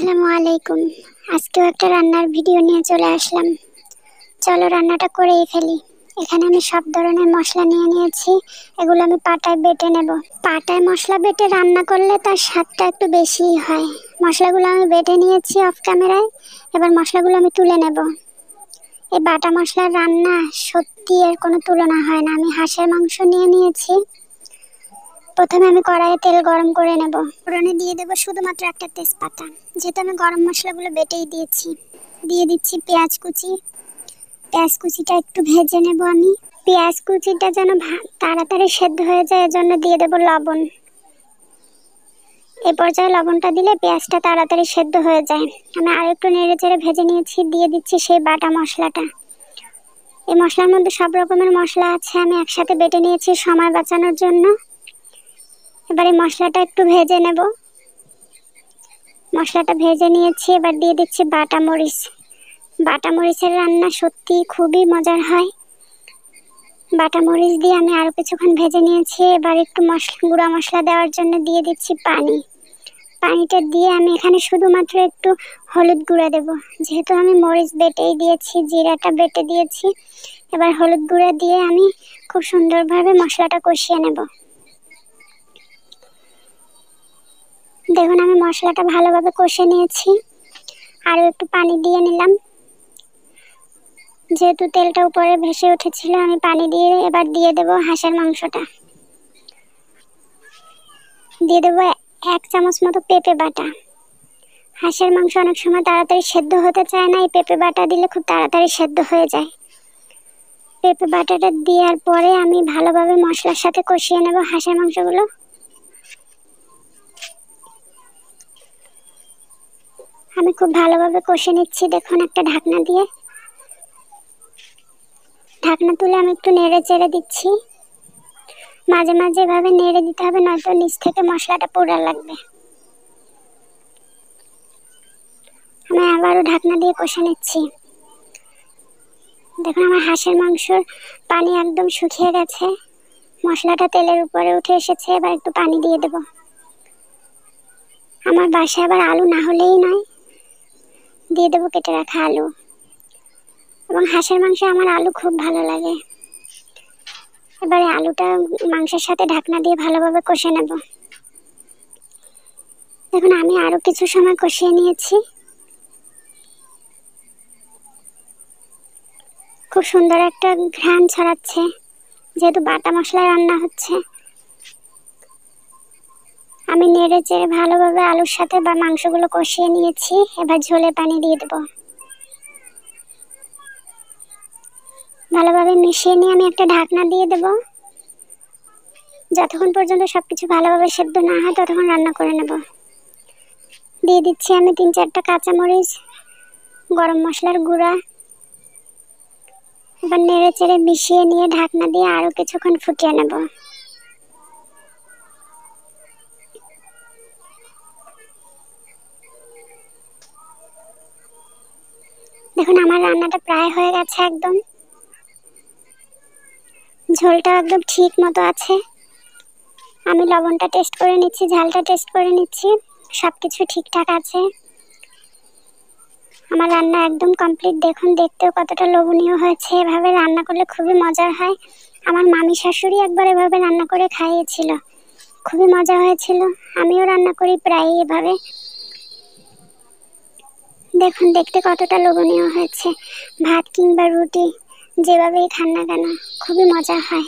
আসসালামু আলাইকুম। আজকেও একটা রান্নার ভিডিও নিয়ে চলে আসলাম। চলো রান্নাটা করেই ফেলি। এখানে আমি সব ধরনের মশলা নিয়ে নিয়েছি। এগুলো আমি পাটায় বেটে নেব। পাটায় মশলা বেটে রান্না করলে তার স্বাদটা একটু বেশিই হয়। মশলাগুলো আমি বেটে নিয়েছি অফ ক্যামেরায়। এবার মশলাগুলো আমি তুলে নেব। এই বাটা মশলার রান্না সত্যি এর কোনো তুলনা হয় না। আমি হাঁসের মাংস নিয়ে নিয়েছি। প্রথমে আমি কড়াইয়ে তেল গরম করে নেব। ফোড়নে দিয়ে দেব শুধুমাত্র একটা তেজপাতা। যেহেতু আমি গরম মশলাগুলো বেটেই দিয়েছি। দিয়ে দিচ্ছি পেঁয়াজ কুচি। পেঁয়াজ কুচিটা একটু ভেজে নেব আমি। পেঁয়াজ কুচিটা যেন তাড়াতাড়ি সেদ্ধ হয়ে যায় এজন্য দিয়ে দেব লবণ। এই পর্যায়ে লবণটা দিলে পেঁয়াজটা তাড়াতাড়ি সেদ্ধ হয়ে যায়। আমি আর একটু নেড়ে চেড়ে ভেজে নিয়েছি। দিয়ে দিচ্ছি সেই বাটা মশলাটা। এই মশলার মধ্যে সব রকমের মশলা আছে, আমি একসাথে বেটে নিয়েছি সময় বাঁচানোর জন্য। এবারে মশলাটা একটু ভেজে নেব। মশলাটা ভেজে নিয়েছি। এবার দিয়ে দিচ্ছি বাটা মরিচ। বাটা মরিচের রান্না সত্যি খুবই মজার হয়। বাটা মরিচ দিয়ে আমি আরও কিছুক্ষণ ভেজে নিয়েছি। এবার একটু গুঁড়া মশলা দেওয়ার জন্য দিয়ে দিচ্ছি পানি। পানিটা দিয়ে আমি এখানে শুধুমাত্র একটু হলুদ গুঁড়া দেব। যেহেতু আমি মরিচ বেটেই দিয়েছি, জিরাটা বেটে দিয়েছি। এবার হলুদ গুঁড়া দিয়ে আমি খুব সুন্দরভাবে মশলাটা কষিয়ে নেব। দেখুন আমি মশলাটা ভালোভাবে কষে নিয়েছি। আরও একটু পানি দিয়ে নিলাম। যেহেতু তেলটা উপরে ভেসে উঠেছিল, আমি পানি দিয়ে এবার দিয়ে দেব হাঁসের মাংসটা। দিয়ে দেবো 1 চামচ মতো পেঁপে বাটা। হাঁসের মাংস অনেক সময় তাড়াতাড়ি সেদ্ধ হতে চায় না, এই পেঁপে বাটা দিলে খুব তাড়াতাড়ি সেদ্ধ হয়ে যায়। পেঁপে বাটাটা দেওয়ার পরে আমি ভালোভাবে মশলার সাথে কষিয়ে নেব হাঁসের মাংসগুলো। আমি খুব ভালোভাবে কষে নিচ্ছি। দেখুন একটা ঢাকনা দিয়ে, ঢাকনা তুলে আমি একটু নেড়ে চেড়ে দিচ্ছি। মাঝে মাঝে এভাবে নেড়ে দিতে হবে, নয়তো নিচ থেকে মশলাটা পোড়া লাগবে। আমি আবারও ঢাকনা দিয়ে কষে নিচ্ছি। দেখুন আমার হাঁসের মাংসর পানি একদম শুকিয়ে গেছে। মশলাটা তেলের উপরে উঠে এসেছে। এবার একটু পানি দিয়ে দেব। আমার বাসায় আবার আলু না হলেই নয়, দিয়ে দেবো কেটে রাখা আলু। এবং হাঁসের মাংসে আমার আলু খুব ভালো লাগে। এবারে আলুটা মাংসের সাথে ঢাকনা দিয়ে ভালোভাবে কষে নেব। দেখুন আমি আরও কিছু সময় কষিয়ে নিয়েছি। খুব সুন্দর একটা ঘ্রাণ ছড়াচ্ছে, যেহেতু বাটা মশলা রান্না হচ্ছে। আমি নেড়ে চেড়ে ভালোভাবে আলুর সাথে বা মাংসগুলো কষিয়ে নিয়েছি। এবার ঝোলে পানি দিয়ে দেব। ভালোভাবে মিশিয়ে নিয়ে আমি একটা ঢাকনা দিয়ে দেব। যতক্ষণ পর্যন্ত সবকিছু ভালোভাবে সেদ্ধ না হয় ততক্ষণ রান্না করে নেব। দিয়ে দিচ্ছি আমি 3-4টা কাঁচামরিচ, গরম মশলার গুঁড়া। এবার নেড়ে চেড়ে মিশিয়ে নিয়ে ঢাকনা দিয়ে আরও কিছুক্ষণ ফুটিয়ে নেব। দেখুন আমার রান্নাটা প্রায় হয়ে গেছে। একদম ঝোলটা একদম ঠিক মতো আছে। আমি লবণটা টেস্ট করে নিচ্ছি, ঝালটা টেস্ট করে নিচ্ছি, সব কিছু ঠিকঠাক আছে। আমার রান্না একদম কমপ্লিট। দেখুন দেখতেও কতটা লোভনীয় হয়েছে। এভাবে রান্না করলে খুবই মজার হয়। আমার মামি শাশুড়ি একবার এভাবে রান্না করে খাইয়েছিল, খুবই মজা হয়েছিল। আমিও রান্না করি প্রায়ই এভাবে। দেখুন দেখতে কতটা লোভনীয় হয়েছে। ভাত কিংবা রুটি যেভাবেই খান না কেন খুবই মজা হয়।